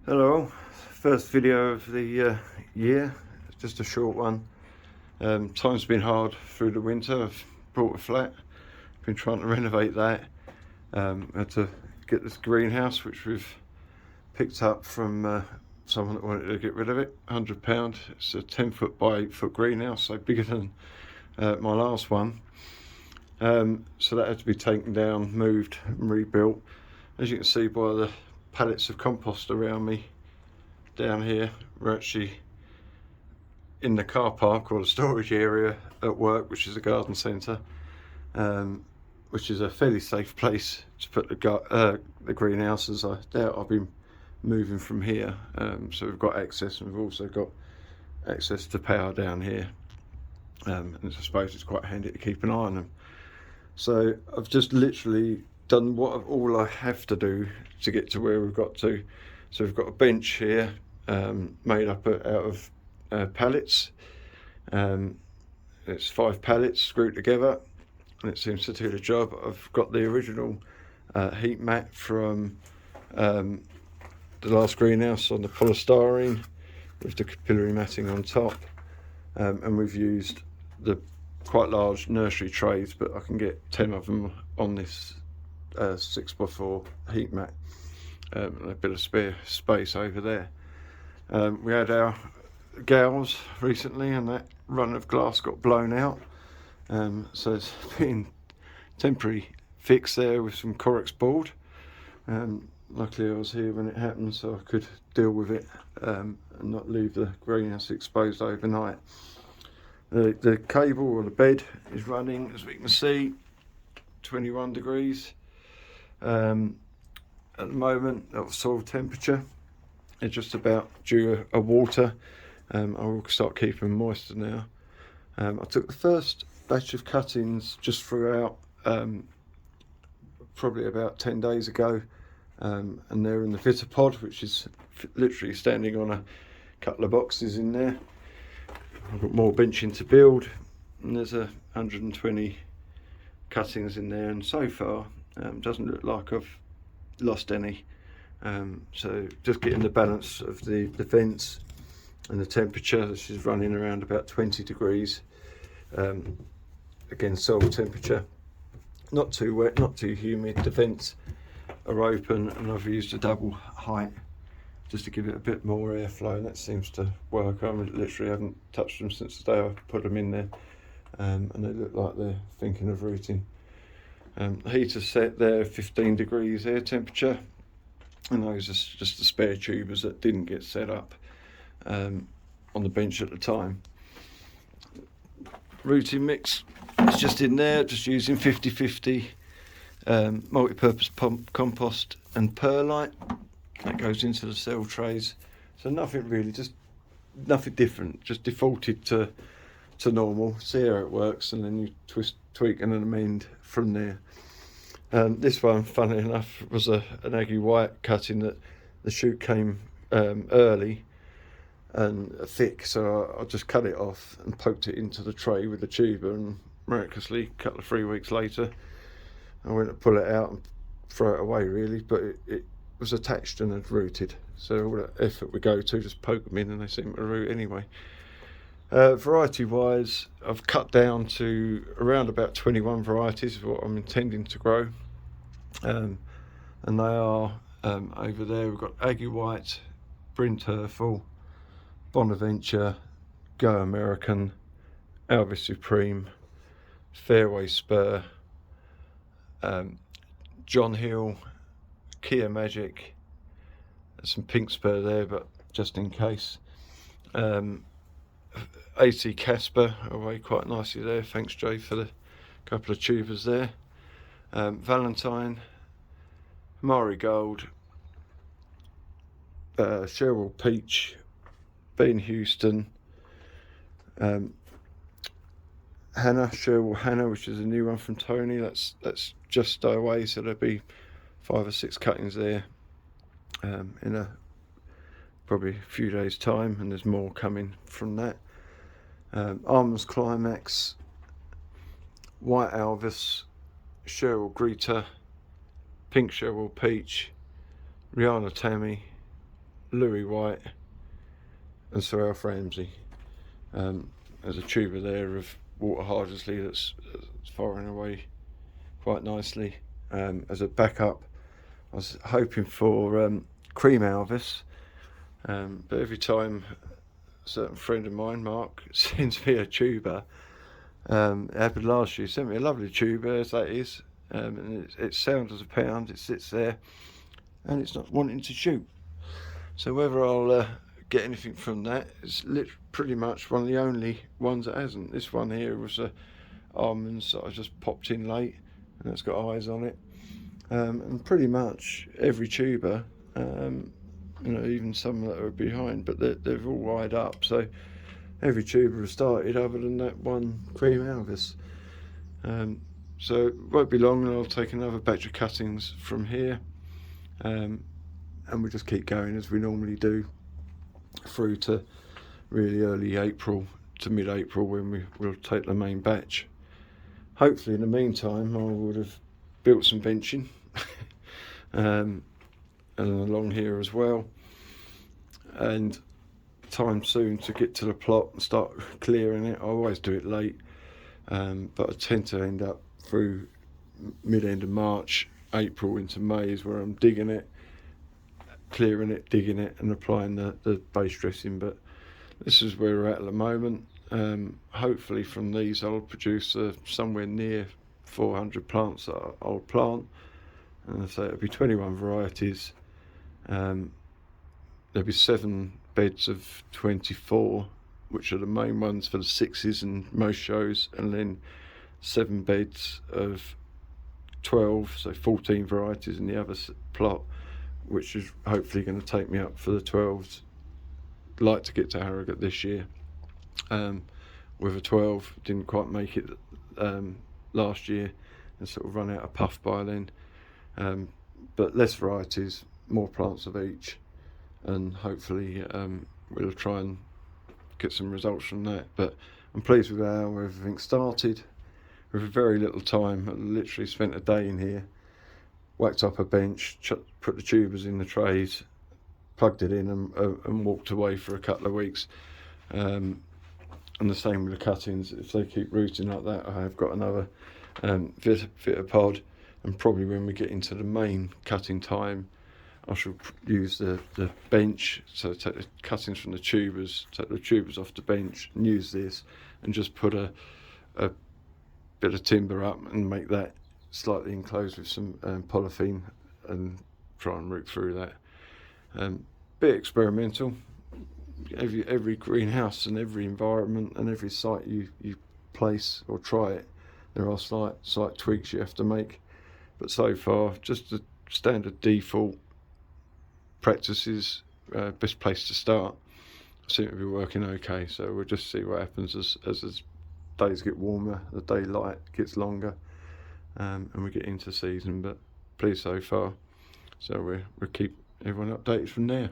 Hello, first video of the year, it's just a short one. Time's been hard through the winter. I've bought a flat, been trying to renovate that. Had to get this greenhouse which we've picked up from someone that wanted to get rid of it, £100. It's a 10 foot by 8 foot greenhouse, so bigger than my last one. So that had to be taken down, moved and rebuilt. As you can see by the pallets of compost around me down here, we're actually in the car park or the storage area at work, which is a garden centre, which is a fairly safe place to put the greenhouses. I doubt I'll be moving from here, so we've got access, and we've also got access to power down here, and I suppose it's quite handy to keep an eye on them. So I've just literally done all I have to do to get to where we've got to. So we've got a bench here made up out of pallets. It's 5 pallets screwed together, and it seems to do the job. I've got the original heat mat from the last greenhouse on the polystyrene with the capillary matting on top, and we've used the quite large nursery trays, but I can get 10 of them on this 6x4 heat mat, and a bit of spare space over there. We had our gals recently, and that run of glass got blown out, so it's been temporary fix there with some Corex board. Luckily I was here when it happened, so I could deal with it and not leave the greenhouse exposed overnight. The cable or the bed is running, as we can see, 21 degrees at the moment at soil temperature. It's just about due a water. I will start keeping moisture now. I took the first batch of cuttings just throughout probably about 10 days ago, and they're in the Vitapod, which is literally standing on a couple of boxes in there. I've got more benching to build, and there's 120 cuttings in there, and so far doesn't look like I've lost any. So just getting the balance of the vents and the temperature. This is running around about 20 degrees. Again, soil temperature, not too wet, not too humid. The vents are open, and I've used a double height just to give it a bit more airflow, and that seems to work. I literally haven't touched them since the day I put them in there, and they look like they're thinking of rooting. The heater's set there, 15 degrees air temperature, and those are just the spare tubers that didn't get set up on the bench at the time. Rooting mix is just in there, just using 50-50 multi-purpose compost and perlite. That goes into the cell trays, so nothing really, just nothing different, just defaulted to normal. See how it works, and then you tweak and amend from there. This one, funnily enough, was an Aggie White cutting that the shoot came early and thick, so I just cut it off and poked it into the tray with the tuber, and miraculously, a couple of 3 weeks later, I went to pull it out and throw it away really, but it was attached and had rooted, so all that effort we go to, just poke them in and they seem to root anyway. Variety wise, I've cut down to around about 21 varieties of what I'm intending to grow, and they are over there. We've got Aggie White, Bryn Turfel, Bonaventure, Go American, Alvis Supreme, Fairway Spur, John Hill, Kia Magic. There's some pink spur there, but just in case. AC Casper away quite nicely there. Thanks, Jay, for the couple of tubers there. Valentine, Marigold, Cheryl Peach, Ben Houston, Hannah, Cheryl Hannah, which is a new one from Tony. That's just away, so there'll be 5 or 6 cuttings there in probably a few days' time, and there's more coming from that. Almonds Climax, White Alvis, Cheryl Greta, Pink Cheryl Peach, Rihanna Tammy, Louis White and Sir Alf Ramsey. There's a tuber there of water hydrosley that's firing away quite nicely. As a backup, I was hoping for cream Alvis, but every time a certain friend of mine, Mark, sends me a tuber, it happened last year, sent me a lovely tuber as that is, and it's sound as a pound, it sits there and it's not wanting to shoot. So whether I'll get anything from that, it's pretty much one of the only ones that hasn't. This one here was almonds that I just popped in late, and it's got eyes on it. And pretty much every tuber, you know, even some that are behind, but they're all wired up. So every tuber has started other than that one cream Alvis. So it won't be long and I'll take another batch of cuttings from here. And we'll just keep going as we normally do through to really early April to mid-April when we'll take the main batch. Hopefully in the meantime I would have built some benching and along here as well, and time soon to get to the plot and start clearing it. I always do it late, but I tend to end up through mid-end of March, April into May is where I'm digging it, clearing it, digging it and applying the base dressing. But this is where we're at the moment. Hopefully from these I'll produce somewhere near 400 plants that I'll plant, and so it'll be 21 varieties. There'll be 7 beds of 24, which are the main ones for the 6s and most shows, and then 7 beds of 12, so 14 varieties in the other plot, which is hopefully going to take me up for the 12s. Like to get to Harrogate this year. With a 12, didn't quite make it last year and sort of run out of puff by then. But less varieties, more plants of each, and hopefully we'll try and get some results from that. But I'm pleased with how everything started with very little time. I literally spent a day in here, whacked up a bench, put the tubers in the trays, plugged it in and walked away for a couple of weeks. And the same with the cuttings. If they keep rooting like that, I have got another Vitapod, and probably when we get into the main cutting time I shall use the bench, so take the cuttings from the tubers, take the tubers off the bench and use this and just put a bit of timber up and make that slightly enclosed with some polythene and try and root through that. Bit experimental. Every greenhouse and every environment and every site you place or try it, there are slight tweaks you have to make, but so far just the standard default practices, best place to start, seem to be working okay. So we'll just see what happens as days get warmer, the daylight gets longer, and we get into season. But pleased so far, so we'll keep everyone updated from there.